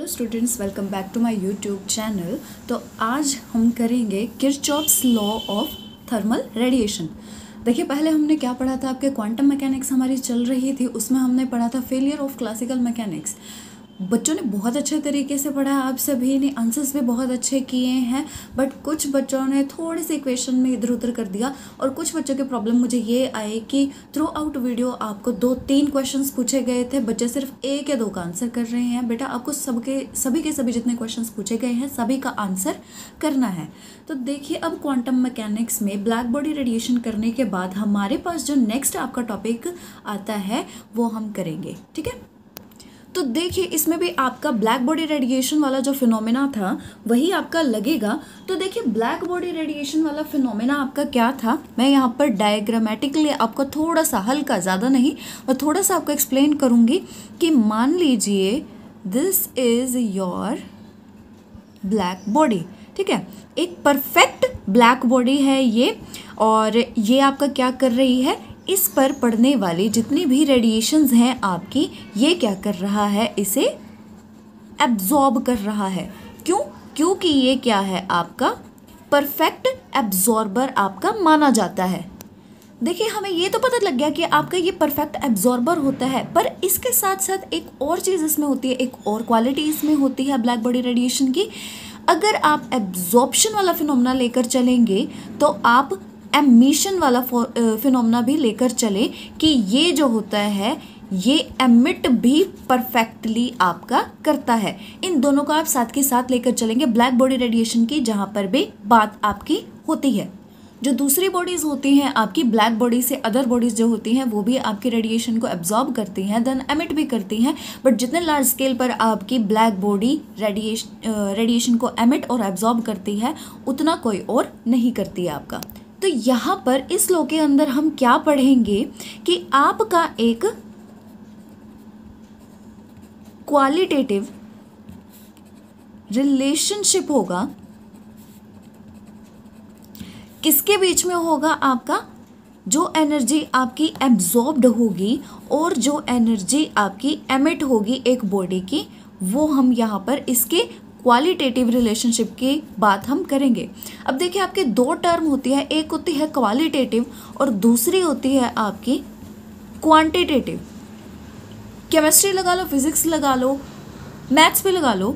Hello students, welcome back to my YouTube channel. तो आज हम करेंगे Kirchhoff's law of thermal radiation. देखिए, पहले हमने क्या पढ़ा था, आपके क्वांटम मैकेनिक्स हमारी चल रही थी, उसमें हमने पढ़ा था फेलियर ऑफ क्लासिकल मैकेनिक्स। बच्चों ने बहुत अच्छे तरीके से पढ़ा, आप सभी ने आंसर्स भी बहुत अच्छे किए हैं, बट कुछ बच्चों ने थोड़े से इक्वेशन में इधर उधर कर दिया। और कुछ बच्चों के प्रॉब्लम मुझे ये आए कि थ्रू आउट वीडियो आपको 2-3 क्वेश्चंस पूछे गए थे, बच्चे सिर्फ 1 या 2 का आंसर कर रहे हैं। बेटा, आपको सभी के सभी जितने क्वेश्चंस पूछे गए हैं सभी का आंसर करना है। तो देखिए, अब क्वांटम मैकेनिक्स में ब्लैक बॉडी रेडिएशन करने के बाद हमारे पास जो नेक्स्ट आपका टॉपिक आता है वो हम करेंगे, ठीक है। तो देखिए, इसमें भी आपका ब्लैक बॉडी रेडिएशन वाला जो फिनोमेना था वही आपका लगेगा। तो देखिए, ब्लैक बॉडी रेडिएशन वाला फिनोमेना आपका क्या था, मैं यहाँ पर डायग्रामेटिकली आपको थोड़ा सा, हल्का, ज़्यादा नहीं, और थोड़ा सा आपको एक्सप्लेन करूँगी कि मान लीजिए this is your black body, ठीक है। एक परफेक्ट ब्लैक बॉडी है ये, और ये आपका क्या कर रही है, इस पर पड़ने वाली जितनी भी रेडिएशंस हैं आपकी, ये क्या कर रहा है, इसे एब्जॉर्ब कर रहा है। क्यों? क्योंकि ये क्या है, आपका परफेक्ट एब्जॉर्बर आपका माना जाता है। देखिए, हमें ये तो पता लग गया कि आपका ये परफेक्ट एब्जॉर्बर होता है, पर इसके साथ साथ एक और चीज़ इसमें होती है, एक और क्वालिटी इसमें होती है ब्लैक बॉडी रेडिएशन की। अगर आप एब्जॉर्प्शन वाला फिनोमेना लेकर चलेंगे तो आप एमिशन वाला फिनोमेना भी लेकर चले कि ये जो होता है ये एमिट भी परफेक्टली आपका करता है। इन दोनों को आप साथ के साथ लेकर चलेंगे ब्लैक बॉडी रेडिएशन की, जहाँ पर भी बात आपकी होती है। जो दूसरी बॉडीज़ होती हैं आपकी, ब्लैक बॉडी से अदर बॉडीज़ जो होती हैं वो भी आपकी रेडिएशन को एब्जॉर्ब करती हैं, देन एमिट भी करती हैं, बट जितने लार्ज स्केल पर आपकी ब्लैक बॉडी रेडिएशन को एमिट और एब्जॉर्ब करती है उतना कोई और नहीं करती है आपका। तो यहाँ पर इस लॉ के अंदर हम क्या पढ़ेंगे कि आपका एक क्वालिटेटिव रिलेशनशिप होगा, किसके बीच में होगा, आपका जो एनर्जी आपकी एब्जॉर्ब्ड होगी और जो एनर्जी आपकी एमिट होगी एक बॉडी की, वो हम यहाँ पर इसके क्वालिटेटिव रिलेशनशिप की बात हम करेंगे। अब देखिए, आपके 2 टर्म होती है, एक होती है क्वालिटेटिव और दूसरी होती है आपकी क्वांटिटेटिव। केमिस्ट्री लगा लो, फिजिक्स लगा लो, मैथ्स पे लगा लो,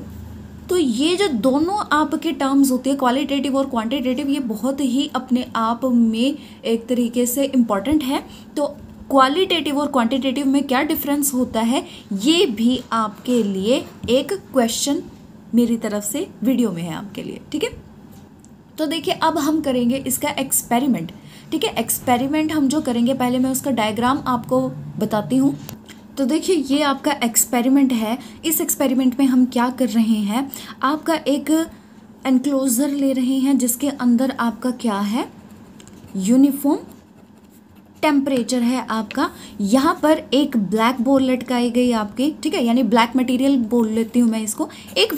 तो ये जो दोनों आपके टर्म्स होती है क्वालिटेटिव और क्वांटिटेटिव, ये बहुत ही अपने आप में एक तरीके से इम्पॉर्टेंट है। तो क्वालिटेटिव और क्वांटिटेटिव में क्या डिफरेंस होता है, ये भी आपके लिए एक क्वेश्चन मेरी तरफ से वीडियो में है आपके लिए, ठीक है। तो देखिए, अब हम करेंगे इसका एक्सपेरिमेंट, ठीक है। एक्सपेरिमेंट हम जो करेंगे, पहले मैं उसका डायग्राम आपको बताती हूँ। तो देखिए, ये आपका एक्सपेरिमेंट है। इस एक्सपेरिमेंट में हम क्या कर रहे हैं, आपका एक एनक्लोजर ले रहे हैं जिसके अंदर आपका क्या है, यूनिफॉर्म टेम्परेचर है आपका। यहाँ पर एक ब्लैक बॉल लटकाई गई आपकी, ठीक है, यानी ब्लैक मटेरियल बोल लेती हूँ मैं इसको। एक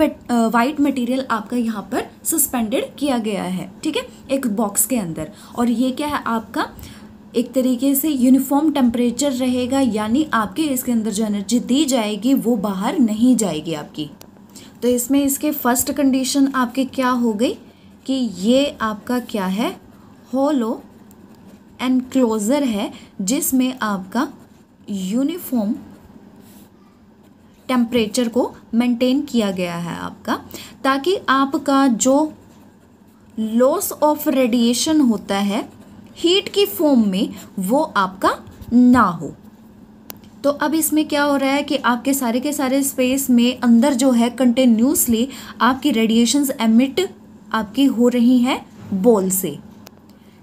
वाइट मटेरियल आपका यहाँ पर सस्पेंडेड किया गया है, ठीक है, एक बॉक्स के अंदर। और ये क्या है, आपका एक तरीके से यूनिफॉर्म टेम्परेचर रहेगा, यानी आपके इसके अंदर जो एनर्जी दी जाएगी वो बाहर नहीं जाएगी आपकी। तो इसमें इसके फर्स्ट कंडीशन आपके क्या हो गई कि ये आपका क्या है, हॉलो एनक्लोजर है जिसमें आपका यूनिफॉर्म टेम्परेचर को मेंटेन किया गया है आपका, ताकि आपका जो लॉस ऑफ रेडिएशन होता है हीट की फॉर्म में वो आपका ना हो। तो अब इसमें क्या हो रहा है कि आपके सारे के सारे स्पेस में अंदर जो है कंटिन्यूसली आपकी रेडिएशंस एमिट आपकी हो रही हैं बॉल से,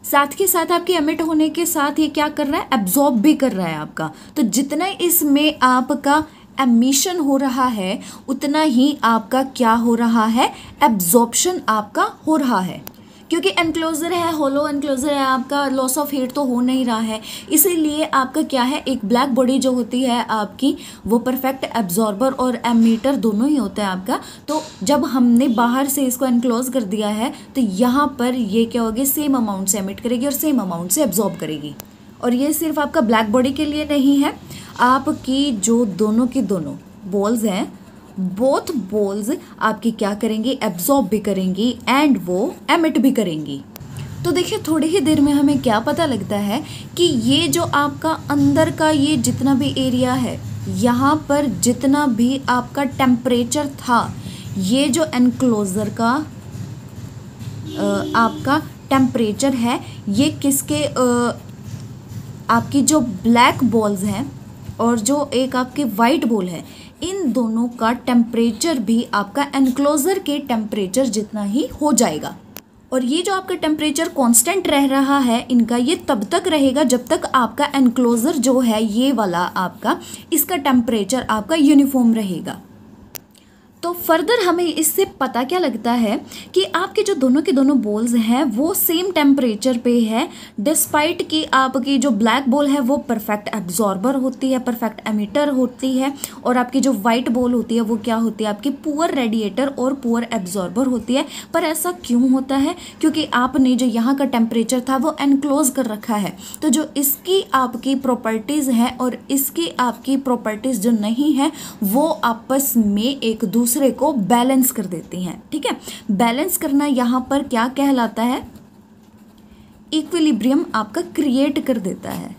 साथ के साथ आपके एमिट होने के साथ ये क्या कर रहा है, एब्जॉर्ब भी कर रहा है आपका। तो जितना इसमें आपका एमिशन हो रहा है उतना ही आपका क्या हो रहा है, एब्जॉर्प्शन आपका हो रहा है। क्योंकि एनक्लोजर है, होलो एनक्लोजर है, आपका लॉस ऑफ हीट तो हो नहीं रहा है, इसीलिए आपका क्या है, एक ब्लैक बॉडी जो होती है आपकी वो परफेक्ट एब्जॉर्बर और एमीटर दोनों ही होता है आपका। तो जब हमने बाहर से इसको एनक्लोज कर दिया है तो यहाँ पर ये क्या होगी, सेम अमाउंट से एमिट करेगी और सेम अमाउंट से एब्जॉर्ब करेगी। और ये सिर्फ आपका ब्लैक बॉडी के लिए नहीं है, आपकी जो दोनों की दोनों बॉल्स हैं बोथ बॉल्स आपकी क्या करेंगी, एब्जॉर्ब भी करेंगी एंड वो एमिट भी करेंगी। तो देखिए थोड़ी ही देर में हमें क्या पता लगता है कि ये जो आपका अंदर का ये जितना भी एरिया है, यहाँ पर जितना भी आपका टेम्परेचर था, ये जो एनक्लोजर का आपका टेम्परेचर है, ये किसके आपकी जो ब्लैक बॉल्स हैं और जो एक आपकी वाइट बॉल है, इन दोनों का टेम्परेचर भी आपका एनक्लोजर के टेम्परेचर जितना ही हो जाएगा। और ये जो आपका टेम्परेचर कांस्टेंट रह रहा है इनका, ये तब तक रहेगा जब तक आपका एनक्लोजर जो है ये वाला आपका, इसका टेम्परेचर आपका यूनिफॉर्म रहेगा। तो फर्दर हमें इससे पता क्या लगता है कि आपके जो दोनों के दोनों बॉल्स हैं वो सेम टेम्परेचर पे है, डिस्पाइट कि आपकी जो ब्लैक बॉल है वो परफेक्ट एब्जॉर्बर होती है, परफेक्ट एमिटर होती है, और आपकी जो वाइट बॉल होती है वो क्या होती है, आपकी पुअर रेडिएटर और पुअर एब्जॉर्बर होती है। पर ऐसा क्यों होता है? क्योंकि आपने जो यहाँ का टेम्परेचर था वो एनक्लोज कर रखा है, तो जो इसकी आपकी प्रॉपर्टीज़ हैं और इसकी आपकी प्रॉपर्टीज़ जो नहीं है वो आपस में एक दूसरे को बैलेंस कर देती हैं। ठीक है, बैलेंस करना यहाँ पर क्या कहलाता है, इक्विलिब्रियम आपका क्रिएट कर देता है।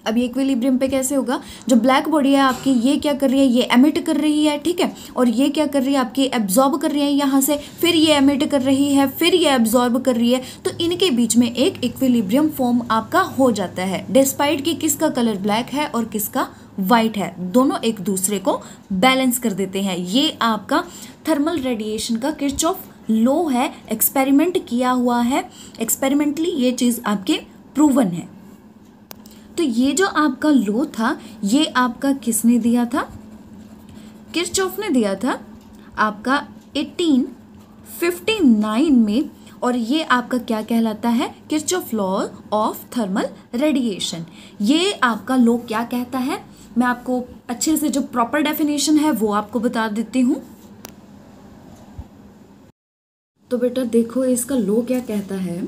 अब ये इक्विलिब्रियम पे कैसे होगा, जो ब्लैक बॉडी है आपकी ये क्या कर रही है, ये एमिट कर रही है, ठीक है, और ये क्या कर रही है आपकी, एब्जॉर्ब कर रही है यहाँ से, फिर ये एमिट कर रही है, फिर ये एब्जॉर्ब कर रही है, तो इनके बीच में एक इक्विलिब्रियम फॉर्म आपका हो जाता है, डिस्पाइट कि किसका कलर ब्लैक है और किसका वाइट है, दोनों एक दूसरे को बैलेंस कर देते हैं। ये आपका थर्मल रेडिएशन का किरचॉफ लॉ है, एक्सपेरिमेंट किया हुआ है, एक्सपेरिमेंटली ये चीज़ आपके प्रूवन है। तो ये जो आपका लॉ था ये आपका किसने दिया था, किरचॉफ ने दिया था आपका 1859 में, और ये आपका क्या कहलाता है, Kirchhoff law of thermal radiation. ये आपका लॉ क्या कहता है, मैं आपको अच्छे से जो प्रॉपर डेफिनेशन है वो आपको बता देती हूँ। तो बेटा देखो इसका लॉ क्या कहता है,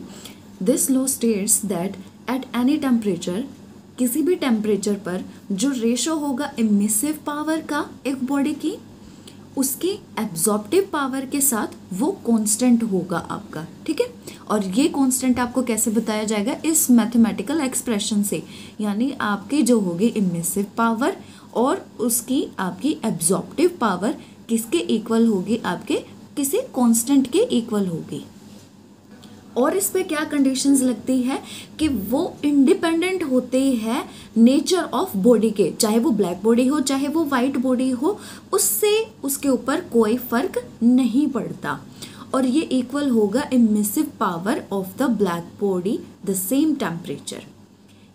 this law states that at any temperature, किसी भी टेम्परेचर पर जो रेशो होगा इमिसिव पावर का एक बॉडी की, उसकी एब्जॉर्प्टिव पावर के साथ वो कांस्टेंट होगा आपका। ठीक है, और ये कांस्टेंट आपको कैसे बताया जाएगा, इस मैथमेटिकल एक्सप्रेशन से, यानी आपकी जो होगी इमिसिव पावर और उसकी आपकी एब्जॉर्प्टिव पावर किसके इक्वल होगी, आपके किसी कांस्टेंट के इक्वल होगी। और इस पे क्या कंडीशंस लगती है कि वो इंडिपेंडेंट होते हैं नेचर ऑफ बॉडी के, चाहे वो ब्लैक बॉडी हो चाहे वो वाइट बॉडी हो, उससे उसके ऊपर कोई फर्क नहीं पड़ता, और ये इक्वल होगा emissive power of the black body the same temperature.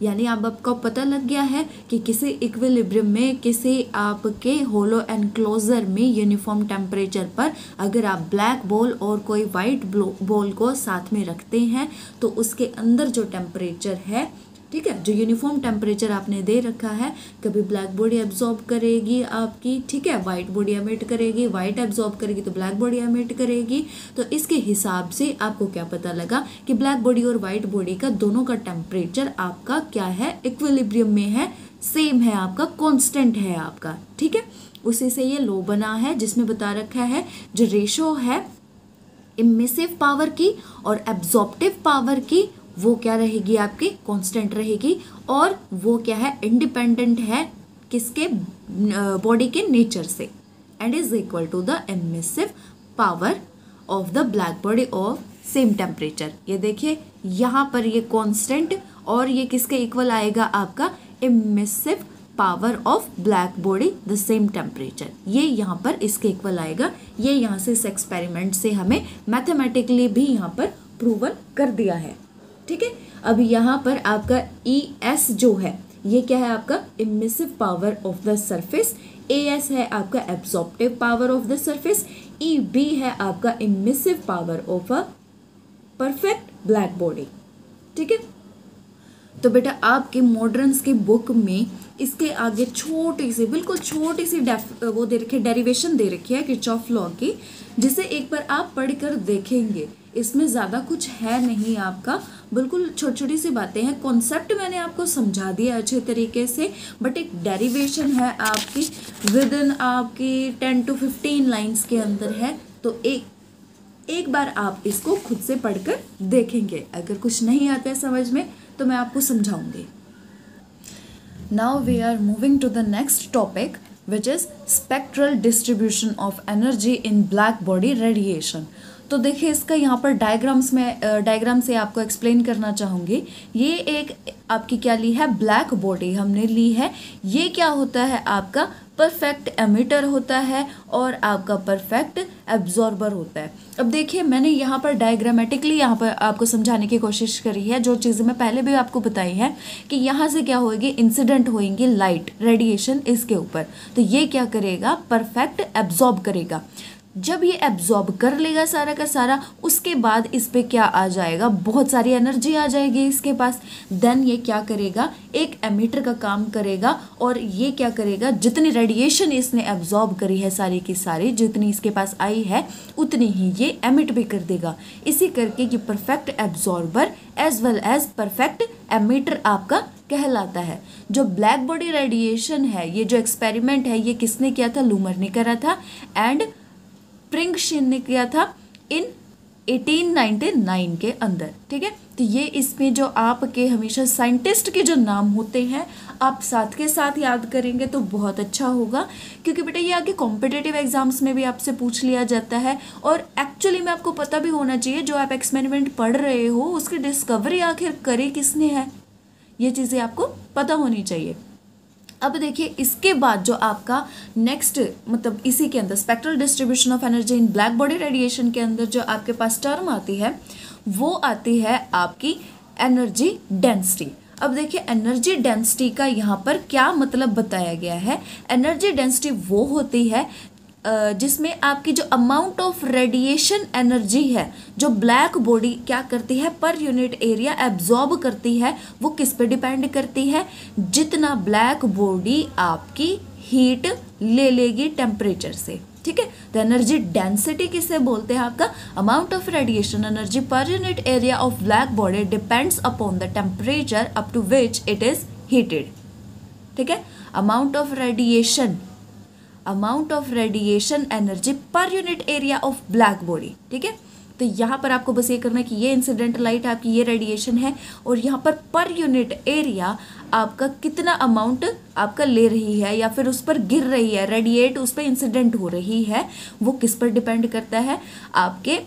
यानी अब आपको पता लग गया है कि किसी इक्विलिब्रियम में, किसी आपके होलो एनक्लोजर में यूनिफॉर्म टेम्परेचर पर अगर आप ब्लैक बॉल और कोई वाइट बॉल को साथ में रखते हैं तो उसके अंदर जो टेम्परेचर है, ठीक है, जो यूनिफॉर्म टेम्परेचर आपने दे रखा है, कभी ब्लैक बॉडी एब्जॉर्ब करेगी आपकी, ठीक है, वाइट बॉडी एमिट करेगी, वाइट एब्जॉर्ब करेगी तो ब्लैक बॉडी एमिट करेगी। तो इसके हिसाब से आपको क्या पता लगा कि ब्लैक बॉडी और वाइट बॉडी का दोनों का टेम्परेचर आपका क्या है, इक्विलिब्रियम में है, सेम है, आपका कांस्टेंट है आपका। ठीक है, उसी से ये लॉ बना है जिसमें बता रखा है जो रेशो है इमिसिव पावर की और एब्जॉर्प्टिव पावर की वो क्या रहेगी, आपकी कांस्टेंट रहेगी, और वो क्या है, इंडिपेंडेंट है किसके, बॉडी के नेचर से, and is equal to the emissive power of the black body of same temperature. ये देखिए यहाँ पर ये कांस्टेंट और ये किसके इक्वल आएगा, आपका emissive power of black body the same temperature, ये यहाँ पर इसके इक्वल आएगा। ये यहाँ से इस एक्सपेरिमेंट से हमें मैथमेटिकली भी यहाँ पर प्रूवन कर दिया है। ठीक है, अब यहाँ पर आपका ES जो है ये क्या है, आपका emissive power of the surface, AS है आपका absorptive power of the surface, EB है आपका emissive power of a perfect black body. ठीक है, तो बेटा आपके मॉडर्न्स की बुक में इसके आगे छोटी सी, बिल्कुल छोटी सी वो दे रखी है, डेरिवेशन दे रखी है किरचॉफ लॉ की, जिसे एक बार आप पढ़कर देखेंगे। इसमें ज़्यादा कुछ है नहीं आपका, बिल्कुल छोटी छोटी सी बातें हैं, कॉन्सेप्ट मैंने आपको समझा दिया अच्छे तरीके से, बट एक डेरिवेशन है आपकी विद इन आपकी 10 to 15 लाइन्स के अंदर है। तो एक बार आप इसको खुद से पढ़कर देखेंगे, अगर कुछ नहीं आता है समझ में तो मैं आपको समझाऊंगी। Now we are moving to the next topic which is spectral distribution of energy in black body radiation. तो देखिए इसका यहाँ पर डायग्राम से आपको एक्सप्लेन करना चाहूँगी। ये एक आपकी क्या ली है, ब्लैक बॉडी हमने ली है। ये क्या होता है, आपका परफेक्ट एमिटर होता है और आपका परफेक्ट एब्जॉर्बर होता है। अब देखिए मैंने यहाँ पर डायग्रामेटिकली यहाँ पर आपको समझाने की कोशिश करी है, जो चीज़ें मैं पहले भी आपको बताई है कि यहाँ से क्या होगी, इंसिडेंट होएंगी लाइट रेडिएशन इसके ऊपर। तो ये क्या करेगा, परफेक्ट एब्जॉर्ब करेगा। जब ये एब्जॉर्ब कर लेगा सारा का सारा, उसके बाद इस पे क्या आ जाएगा, बहुत सारी एनर्जी आ जाएगी इसके पास। देन ये क्या करेगा, एक एमिटर का काम करेगा और ये क्या करेगा, जितनी रेडिएशन इसने एब्जॉर्ब करी है सारी की सारी, जितनी इसके पास आई है उतनी ही ये एमिट भी कर देगा। इसी करके ये perfect absorber as well as perfect emitter आपका कहलाता है। जो ब्लैक बॉडी रेडिएशन है, ये जो एक्सपेरिमेंट है, ये किसने किया था, लूमर ने करा था एंड प्रिंगशिन ने किया था इन 1899 के अंदर। ठीक है, तो ये इसमें जो आपके हमेशा साइंटिस्ट के जो नाम होते हैं आप साथ के साथ याद करेंगे तो बहुत अच्छा होगा, क्योंकि बेटा ये आगे कॉम्पिटिटिव एग्जाम्स में भी आपसे पूछ लिया जाता है। और एक्चुअली में आपको पता भी होना चाहिए जो आप एक्सपेरिमेंट पढ़ रहे हो उसकी डिस्कवरी आखिर करी किसने है, ये चीज़ें आपको पता होनी चाहिए। अब देखिए इसके बाद जो आपका नेक्स्ट मतलब इसी के अंदर spectral distribution of energy in black body radiation के अंदर जो आपके पास टर्म आती है वो आती है आपकी एनर्जी डेंसिटी। अब देखिए एनर्जी डेंसिटी का यहाँ पर क्या मतलब बताया गया है। एनर्जी डेंसिटी वो होती है जिसमें आपकी जो अमाउंट ऑफ रेडिएशन एनर्जी है जो ब्लैक बॉडी क्या करती है, पर यूनिट एरिया एब्जॉर्ब करती है, वो किस पे डिपेंड करती है, जितना ब्लैक बॉडी आपकी हीट ले लेगी टेम्परेचर से। ठीक है, तो एनर्जी डेंसिटी किसे बोलते हैं, आपका amount of radiation energy per unit area of black body depends upon the temperature up to which it is heated. ठीक है, amount of radiation energy per unit area of black body. ठीक है, तो यहाँ पर आपको बस ये करना है कि ये इंसिडेंट लाइट आपकी ये रेडिएशन है और यहाँ पर यूनिट एरिया आपका कितना अमाउंट आपका ले रही है या फिर उस पर गिर रही है, रेडिएट उस पर इंसिडेंट हो रही है, वो किस पर डिपेंड करता है, आपके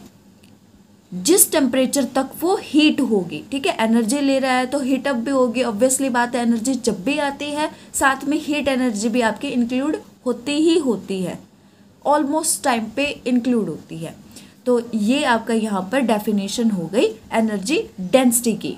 जिस टेम्परेचर तक वो हीट होगी। ठीक है, एनर्जी ले रहा है तो हीट अप भी होगी, ऑब्वियसली बात है। एनर्जी जब भी आती है साथ में हीट एनर्जी भी आपकी इंक्लूड होती है, ऑलमोस्ट टाइम पे इंक्लूड होती है। तो ये आपका यहाँ पर डेफिनेशन हो गई एनर्जी डेंसिटी की।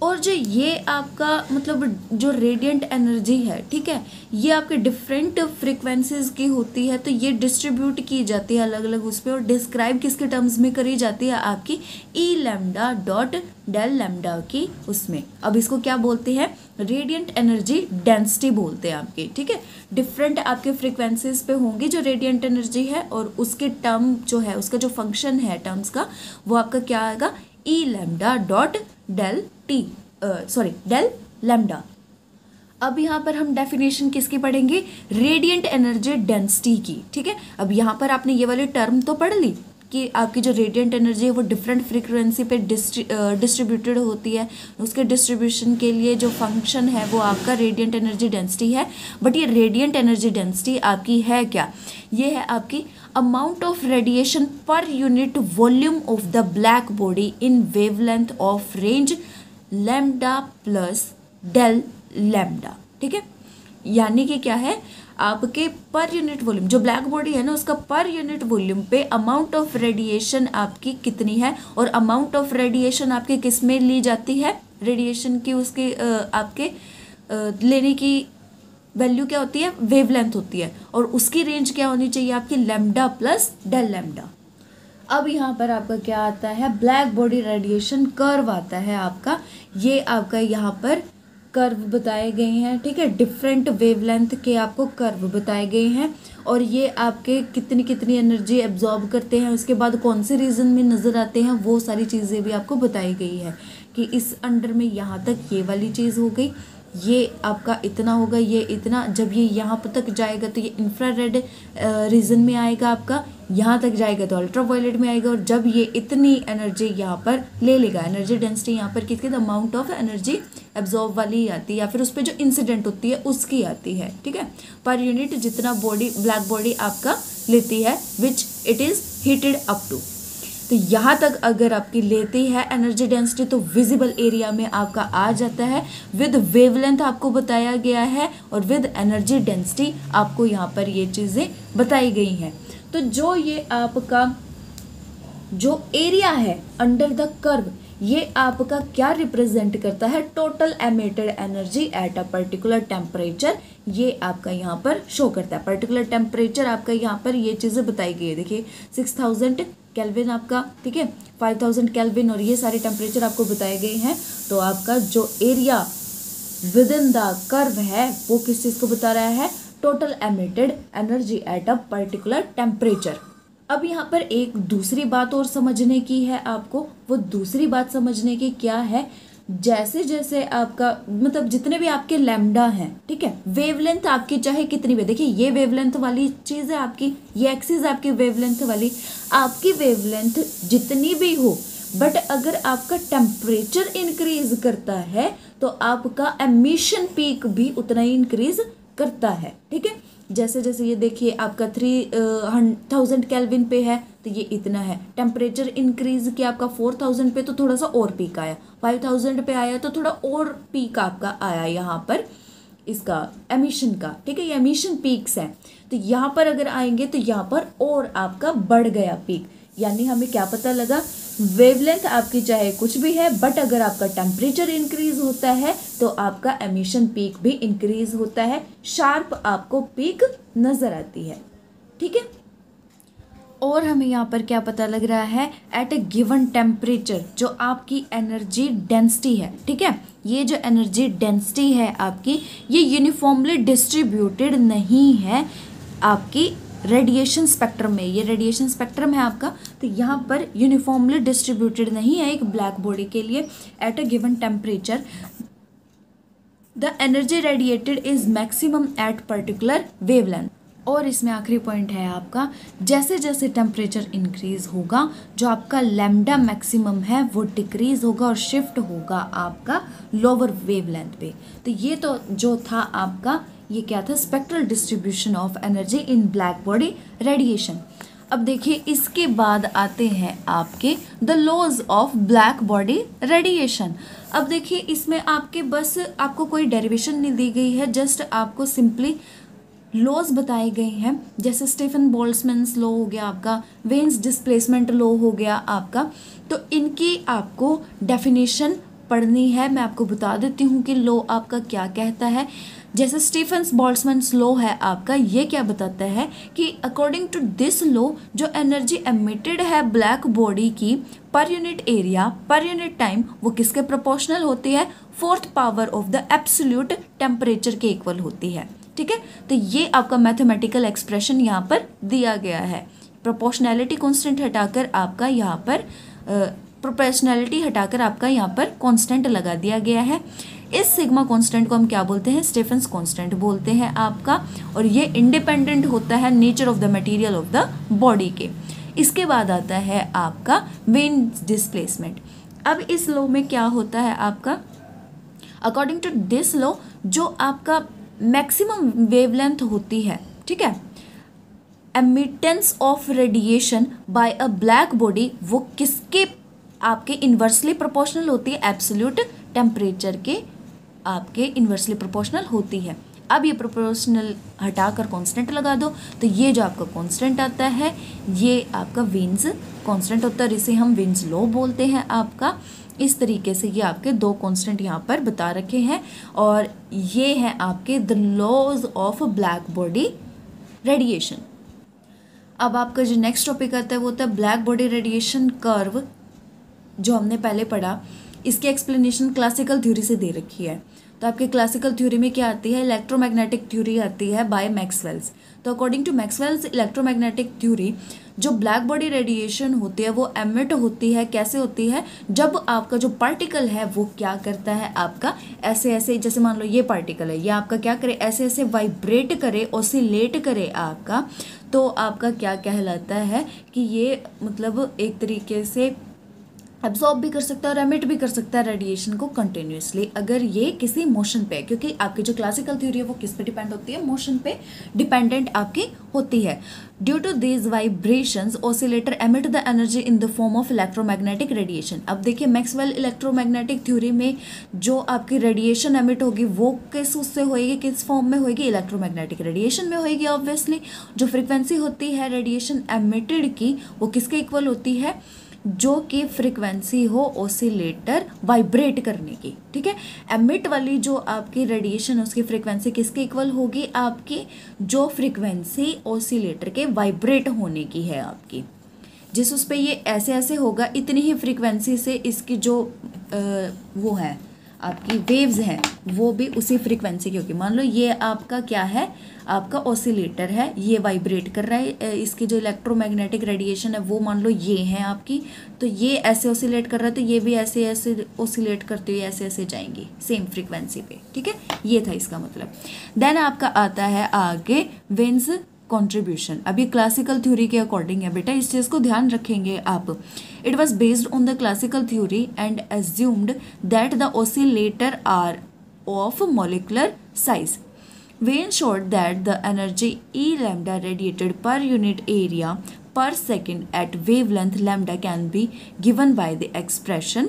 और जो ये आपका मतलब जो रेडिएंट एनर्जी है, ठीक है, ये आपके डिफरेंट फ्रीक्वेंसीज की होती है, तो ये डिस्ट्रीब्यूट की जाती है अलग अलग उस पर और डिस्क्राइब किसके टर्म्स में करी जाती है, आपकी ई लैम्डा डॉट डेल लैम्डा की उसमें। अब इसको क्या बोलते हैं, रेडिएंट एनर्जी डेंसिटी बोलते हैं आपकी। ठीक है, डिफरेंट आपके फ्रीक्वेंसीज पे होंगी जो रेडिएंट एनर्जी है और उसके टर्म जो है, उसका जो फंक्शन है टर्म्स का, वो आपका क्या आएगा, E lambda dot del del lambda. अब यहाँ पर हम डेफिनेशन किसकी पढ़ेंगे, रेडिएंट एनर्जी डेंसिटी की। ठीक है, अब यहाँ पर आपने ये वाली टर्म तो पढ़ ली कि आपकी जो रेडिएंट एनर्जी है वो डिफरेंट फ्रीक्वेंसी पे डिस्ट्रीब्यूटेड होती है, उसके डिस्ट्रीब्यूशन के लिए जो फंक्शन है वो आपका रेडिएंट एनर्जी डेंसिटी है। बट ये रेडिएंट एनर्जी डेंसिटी आपकी है क्या, ये है आपकी amount of radiation per unit volume of the black body in wavelength of range lambda plus del lambda. ठीक है, यानी कि क्या है, आपके पर यूनिट वॉल्यूम जो ब्लैक बॉडी है ना उसका पर यूनिट वॉल्यूम पे अमाउंट ऑफ रेडिएशन आपकी कितनी है, और अमाउंट ऑफ रेडिएशन आपके किस में ली जाती है, रेडिएशन की उसके आपके लेने की वैल्यू क्या होती है, वेवलेंथ होती है, और उसकी रेंज क्या होनी चाहिए आपकी, लैम्डा प्लस डेल लैम्डा। अब यहाँ पर आपका क्या आता है, ब्लैक बॉडी रेडिएशन कर्व आता है आपका। ये आपका यहाँ पर कर्व बताए गए हैं, ठीक है, डिफरेंट वेवलेंथ के आपको कर्व बताए गए हैं, और ये आपके कितनी कितनी एनर्जी एब्जॉर्ब करते हैं, उसके बाद कौन से रीजन में नज़र आते हैं, वो सारी चीज़ें भी आपको बताई गई है कि इस अंडर में यहाँ तक ये वाली चीज़ हो गई, ये आपका इतना होगा, ये इतना, जब ये यहाँ पर तक जाएगा तो ये इंफ्रारेड रीजन में आएगा, आपका यहाँ तक जाएगा तो अल्ट्रावायलेट में आएगा, और जब ये इतनी एनर्जी यहाँ पर ले लेगा, एनर्जी डेंसिटी यहाँ पर किसकी, the amount of energy absorb वाली आती है, या फिर उस पर जो इंसिडेंट होती है उसकी आती है, ठीक है, पर यूनिट जितना बॉडी ब्लैक बॉडी आपका लेती है which it is heated up to. तो यहाँ तक अगर आपकी लेती है एनर्जी डेंसिटी तो विजिबल एरिया में आपका आ जाता है, विद वेवलेंथ आपको बताया गया है और विद एनर्जी डेंसिटी आपको यहाँ पर ये चीज़ें बताई गई हैं। तो जो ये आपका जो एरिया है अंडर द कर्व, ये आपका क्या रिप्रेजेंट करता है, total emitted energy at a particular temperature, ये आपका यहाँ पर शो करता है। पर्टिकुलर टेम्परेचर आपका यहाँ पर ये चीज़ें बताई गई है, देखिए 6000 केल्विन आपका, ठीक है, 5000 केल्विन, और ये सारे टेम्परेचर आपको बताए गए हैं। तो आपका जो area with in the curve है वो किस चीज़ को बता रहा है, total emitted energy at a particular temperature. अब यहाँ पर एक दूसरी बात और समझने की है आपको, वो दूसरी बात समझने की क्या है, जैसे जैसे आपका मतलब जितने भी आपके लैम्डा हैं, ठीक है, वेवलेंथ आपकी चाहे कितनी भी, देखिए ये वेवलेंथ वाली चीज़ है आपकी, ये एक्सिस आपकी वेवलेंथ वाली, आपकी वेवलेंथ जितनी भी हो, बट अगर आपका टेम्परेचर इंक्रीज करता है तो आपका एमिशन पीक भी उतना ही इंक्रीज करता है, ठीक है। जैसे जैसे ये देखिए आपका 3000 केल्विन पे है तो ये इतना है, टेम्परेचर इंक्रीज किया आपका 4000 पे तो थोड़ा सा और पीक आया, 5000 पे आया तो थोड़ा और पीक आपका आया यहाँ पर इसका एमिशन का, ठीक है, ये एमिशन पीक्स है। तो यहाँ पर अगर आएंगे तो यहाँ पर और आपका बढ़ गया पीक, यानी हमें क्या पता लगा, वेवलेंथ आपकी चाहे कुछ भी है बट अगर आपका टेम्परेचर इंक्रीज होता है तो आपका एमिशन पीक भी इंक्रीज होता है, शार्प आपको पीक नजर आती है, ठीक है। और हमें यहाँ पर क्या पता लग रहा है, एट ए गिवन टेम्परेचर जो आपकी एनर्जी डेंसिटी है, ठीक है, ये जो एनर्जी डेंसिटी है आपकी, ये यूनिफॉर्मली डिस्ट्रीब्यूटेड नहीं है आपकी रेडिएशन स्पेक्ट्रम में, ये रेडिएशन स्पेक्ट्रम है आपका, तो यहाँ पर यूनिफॉर्मली डिस्ट्रीब्यूटेड नहीं है एक ब्लैक बॉडी के लिए। At a given temperature the energy radiated is maximum at particular wavelength. और इसमें आखिरी पॉइंट है आपका, जैसे जैसे टेम्परेचर इंक्रीज होगा जो आपका लैम्डा मैक्सिमम है वो डिक्रीज होगा और शिफ्ट होगा आपका लोअर वेवलेंथ पे। तो ये तो जो था आपका, ये क्या था, spectral distribution of energy in black body radiation. अब देखिए इसके बाद आते हैं आपके the laws of black body radiation. अब देखिए इसमें आपके बस आपको कोई डेरिवेशन नहीं दी गई है, जस्ट आपको सिंपली लॉज बताए गए हैं, जैसे स्टीफन बोल्ट्जमैन्स लॉ हो गया आपका, वेन्स डिस्प्लेसमेंट लॉ हो गया आपका, तो इनकी आपको डेफिनेशन पढ़नी है। मैं आपको बता देती हूँ कि लॉ आपका क्या कहता है। जैसे स्टीफन बोल्ट्जमैन्स लॉ है आपका, ये क्या बताता है कि अकॉर्डिंग टू दिस लॉ जो एनर्जी एमिटेड है ब्लैक बॉडी की पर unit area per unit time वो किसके प्रोपोर्शनल होती है, 4th power of the absolute temperature के इक्वल होती है, ठीक है। तो ये आपका मैथमेटिकल एक्सप्रेशन यहाँ पर दिया गया है। प्रोपोर्शनैलिटी कांस्टेंट हटाकर आपका यहाँ पर प्रोपोर्शनैलिटी हटाकर आपका यहाँ पर कांस्टेंट लगा दिया गया है। इस सिग्मा कांस्टेंट को हम क्या बोलते हैं, स्टीफन्स कांस्टेंट बोलते हैं आपका, और ये इंडिपेंडेंट होता है nature of the material of the body के। इसके बाद आता है आपका वेन डिस्प्लेसमेंट। अब इस लॉ में क्या होता है आपका, अकॉर्डिंग टू दिस लॉ जो आपका मैक्सिमम वेवलेंथ होती है, ठीक है, emittance of radiation by a black body वो किसके आपके इन्वर्सली प्रोपोर्शनल होती है, एब्सोल्यूट टेम्परेचर के आपके इन्वर्सली प्रोपोर्शनल होती है। अब ये प्रोपोर्शनल हटाकर कांस्टेंट लगा दो तो ये जो आपका कांस्टेंट आता है ये आपका वेन्स कांस्टेंट होता है, इसे हम वेन्स लॉ बोलते हैं आपका। इस तरीके से ये आपके दो कांस्टेंट यहाँ पर बता रखे हैं और ये हैं आपके the laws of black body radiation. अब आपका जो नेक्स्ट टॉपिक आता है वो होता है ब्लैक बॉडी रेडिएशन कर्व, जो हमने पहले पढ़ा। इसकी एक्सप्लेनेशन क्लासिकल थ्योरी से दे रखी है, तो तो आपके क्लासिकल थ्योरी में क्या आती है, इलेक्ट्रोमैग्नेटिक थ्योरी आती है बाय मैक्सवेल्स। तो according to Maxwell's electromagnetic theory जो ब्लैक बॉडी रेडिएशन होती है वो एमिट होती है, कैसे होती है, जब आपका जो पार्टिकल है वो क्या करता है, आपका ऐसे ऐसे, जैसे मान लो ये पार्टिकल है, ये आपका क्या करे, ऐसे ऐसे वाइब्रेट करे, ऑसिलेट करे आपका, तो आपका क्या कहलाता है कि ये मतलब एक तरीके से एब्जॉर्ब भी कर सकता है और एमिट भी कर सकता है रेडिएशन को कंटिन्यूसली, अगर ये किसी मोशन पे, क्योंकि आपकी जो क्लासिकल थ्योरी है वो किस पे डिपेंड होती है, मोशन पे डिपेंडेंट आपकी होती है। Due to these vibrations oscillator emit the energy in the form of electromagnetic radiation. अब देखिए मैक्सवेल इलेक्ट्रोमैग्नेटिक थ्योरी में जो आपकी रेडिएशन एमिट होगी वो किस उससे होएगी, किस फॉर्म में होएगी, इलेक्ट्रोमैग्नेटिक रेडिएशन में होएगी ऑब्वियसली। जो फ्रिक्वेंसी होती है रेडिएशन एमिटेड की वो किसके इक्वल होती है, जो कि फ्रीक्वेंसी हो ऑसिलेटर वाइब्रेट करने की, ठीक है। एमिट वाली जो आपकी रेडिएशन उसकी फ्रीक्वेंसी किसके इक्वल होगी, आपकी जो फ्रीक्वेंसी ऑसिलेटर के वाइब्रेट होने की है आपकी, जिस उस पे ये ऐसे ऐसे होगा इतनी ही फ्रीक्वेंसी से इसकी जो वो है आपकी वेव्स हैं वो भी उसी फ्रीक्वेंसी की होगी। मान लो ये आपका क्या है, आपका ऑसिलेटर है, ये वाइब्रेट कर रहा है, इसकी जो इलेक्ट्रोमैग्नेटिक रेडिएशन है वो मान लो ये है आपकी, तो ये ऐसे ऑसिलेट कर रहा है तो ये भी ऐसे ऐसे ऑसिलेट करते हुए ऐसे ऐसे जाएंगी सेम फ्रीक्वेंसी पे, ठीक है। ये था इसका मतलब। देन आपका आता है आगे वेन्स कॉन्ट्रीब्यूशन। अभी क्लासिकल थ्योरी के अकॉर्डिंग है बेटा, इस चीज़ को ध्यान रखेंगे आप। It was based on the classical theory and assumed that the oscillator are of molecular size. Wien showed that the energy E lambda radiated per unit area per second at wavelength lambda can be given by the expression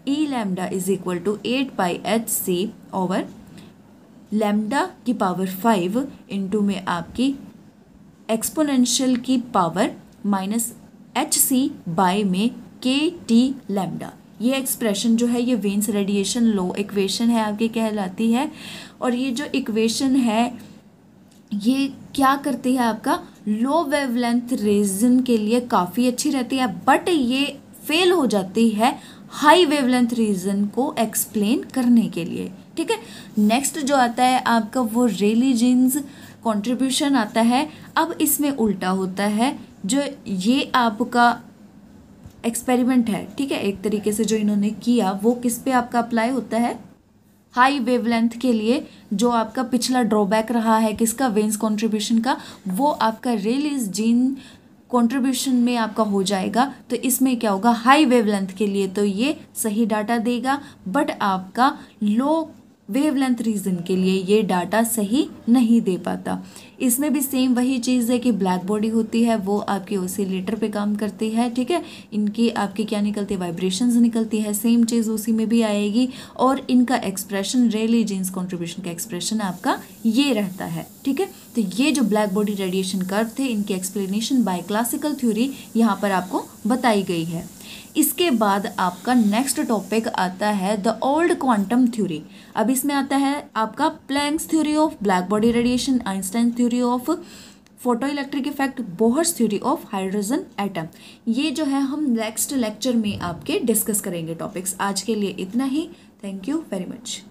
E lambda is equal to 8 pi h c over lambda की power 5 into में आपकी exponential की power minus h c by में k T lambda. ये expression जो है ये veins radiation लो equation है आपकी कहलाती है। और ये जो इक्वेशन है ये क्या करती है, आपका लो वेवलेंथ रीजन के लिए काफ़ी अच्छी रहती है, बट ये फेल हो जाती है हाई वेवलेंथ रीजन को एक्सप्लेन करने के लिए, ठीक है। नेक्स्ट जो आता है आपका वो रेली जीन्स कंट्रीब्यूशन आता है। अब इसमें उल्टा होता है, जो ये आपका एक्सपेरिमेंट है, ठीक है, एक तरीके से जो इन्होंने किया वो किस पे आपका अप्लाई होता है, हाई वेवलेंथ के लिए। जो आपका पिछला ड्रॉबैक रहा है किसका, वेन्स कंट्रीब्यूशन का, वो आपका रेलीज जीन कंट्रीब्यूशन में आपका हो जाएगा। तो इसमें क्या होगा, हाई वेवलेंथ के लिए तो ये सही डाटा देगा, बट आपका लो वेवलेंथ रीजन के लिए ये डाटा सही नहीं दे पाता। इसमें भी सेम वही चीज़ है कि ब्लैक बॉडी होती है वो आपकी ऑसिलेटर पे काम करती है, ठीक है। इनकी आपकी क्या निकलती है, वाइब्रेशंस निकलती है, सेम चीज़ उसी में भी आएगी। और इनका एक्सप्रेशन रेली जीन्स कंट्रीब्यूशन का एक्सप्रेशन आपका ये रहता है, ठीक है। तो ये जो ब्लैक बॉडी रेडिएशन कर्व थे इनकी एक्सप्लेनेशन बाय क्लासिकल थ्योरी यहाँ पर आपको बताई गई है। इसके बाद आपका नेक्स्ट टॉपिक आता है द ओल्ड क्वांटम थ्योरी। अब इसमें आता है आपका Planck's theory of black body radiation, Einstein theory of photo electric effect, Bohr's theory of hydrogen atom. ये जो है हम नेक्स्ट लेक्चर में आपके डिस्कस करेंगे टॉपिक्स। आज के लिए इतना ही। Thank you very much.